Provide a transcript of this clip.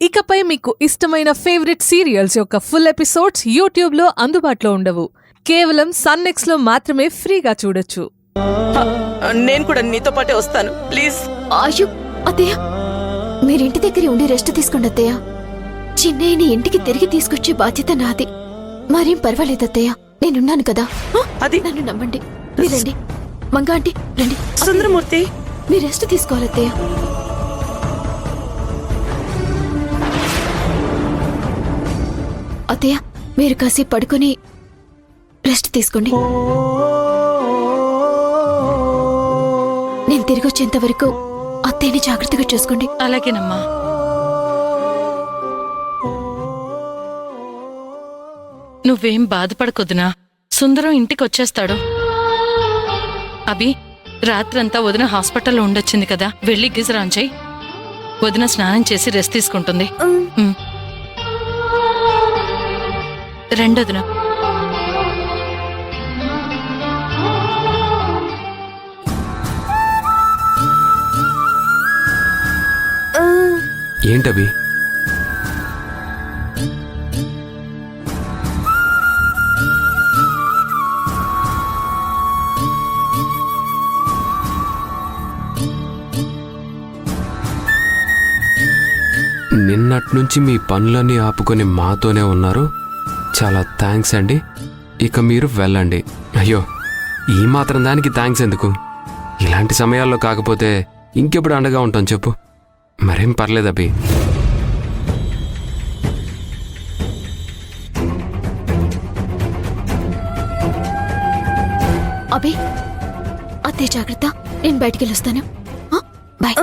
ఇకపై మీకు ఇష్టమైన ఫేవరెట్ సీరియల్స్ యొక్క ఫుల్ ఎపిసోడ్స్ యూట్యూబ్లో అందుబాటులో ఉండవు. కేవలం సన్నెక్స్లో మాత్రమే ఫ్రీగా చూడొచ్చు. నేను కూడా నీతో పాటే వస్తాను ప్లీజ్. అయ్యో అత్తయ్య, మీరింటి దగ్గర ఉండి రెస్ట్ తీసుకోండి అత్తయ్య. చిన్నయ్యని ఇంటికి తిరిగి తీసుకొచ్చే బాధ్యత నాది. మరేం పర్వాలేదు అత్తయ్య, నేనున్నాను కదా. అది నన్ను నమ్మండి. మీరండి మంగా ఆంటీ, రండి. సుందరమూర్తి, మీ రెస్ట్ తీసుకోవాలి అత్తయ్య. అత్తయ్య, మీరు కాసేపు పడుకొని రెస్ట్ తీసుకోండి. నేను తిరిగి వచ్చేంత వరకు అత్తయ్యని జాగ్రత్తగా చూసుకోండి. అలాగేనమ్మా. నువ్వేం బాధపడకొద్దునా, సుందరం ఇంటికొచ్చేస్తాడు. అభి, రాత్రంతా వదిన హాస్పిటల్లో ఉండొచ్చింది కదా, వెళ్ళి గిజర్ ఆన్ చెయ్యి. వదిన స్నానం చేసి రెస్ట్ తీసుకుంటుంది. రెండొదిన. ఏంటవి? నిన్నట్నుంచి మీ పనులన్నీ ఆపుకొని మాతోనే ఉన్నారు. చాలా థ్యాంక్స్ అండి. ఇక మీరు వెళ్ళండి. అయ్యో, ఈ మాత్రం దానికి థ్యాంక్స్ ఎందుకు? ఇలాంటి సమయాల్లో కాకపోతే ఇంకెప్పుడు అండగా ఉంటాం చెప్పు. మరేం పర్లేదు అభి. అభి, అత్తయ్య జాగ్రత్త. నేను బయటికి వెళ్ళొస్తాను. బాయ్.